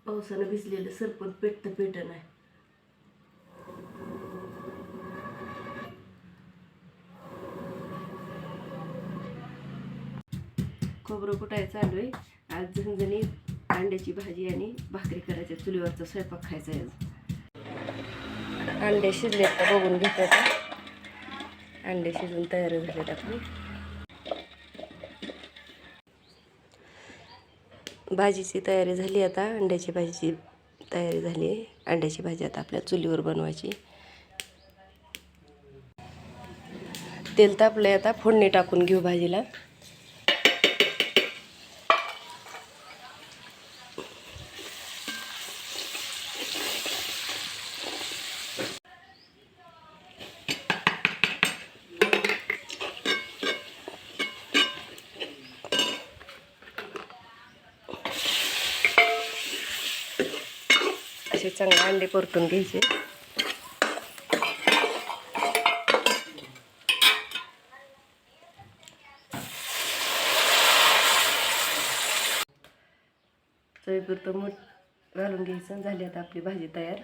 पावसानं भिजलेलं सरपण पेटतं नाही. खोबरं कुटायचं चालू आहे. आज झणझणीत अंड्याची भाजी आणि भाकरी करायच्या. चुलीवरचा स्वयंपाक खायचा आहे. अंडे शिजलेत का बघून घेतात. अंडे शिजून तयार झालेत आपली. भाजीची तयारी झाली. आता अंड्याची भाजीची तयारी झाली आहे. अंड्याची भाजी आता आपल्या चुलीवर बनवायची. तेल तापलंय. आता फोडणी टाकून घेऊ भाजीला. असे चांगले अंडे परतून घ्यायचे. चवीपुरतं मीठ घालून घ्यायचं. झाली आता आपली भाजी तयार.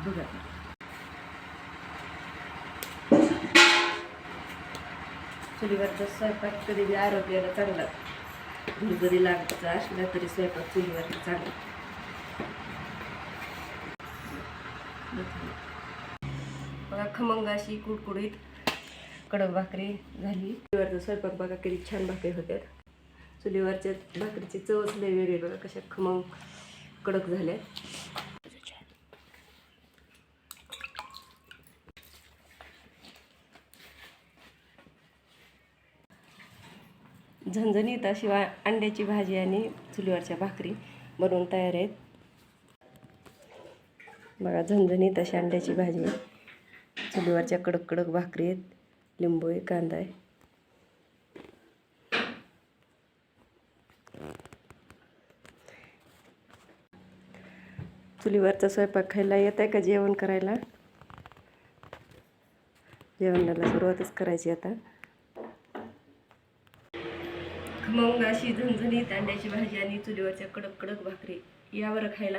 बघा, चुलीवरचा स्वयंपाक कधी आरोग्याला चांगला. जरी लागायचा असला तरी स्वयंपाक चुलीवरचा चांगला. बघा, खमंग अशी कुडकुडीत कडक भाकरी झाली. चुलीवरचा स्वयंपाक बघा किती छान भाकरी होत्या. चुलीवरच्या भाकरीची चवच लय वेगळी. बघा कशा खमंग कडक झाल्या. झणझणीत अशी अंड्याची भाजी आणि चुलीवरच्या भाकरी बनवून तयार आहेत. बघा, झणझणीत अशी अंड्याची भाजी, चुलीवरच्या कडक कडक भाकरी आहेत. लिंबू आहे, कांदा आहे. चुलीवरचा स्वयंपाक खायला येत आहे का? जेवण करायला? जेवणाला सुरुवातच करायची आता. खमंग अशी झणझणीत अंड्याची भाजी आणि चुलीवरच्या कडक कडक भाकरी. या बरं खायला.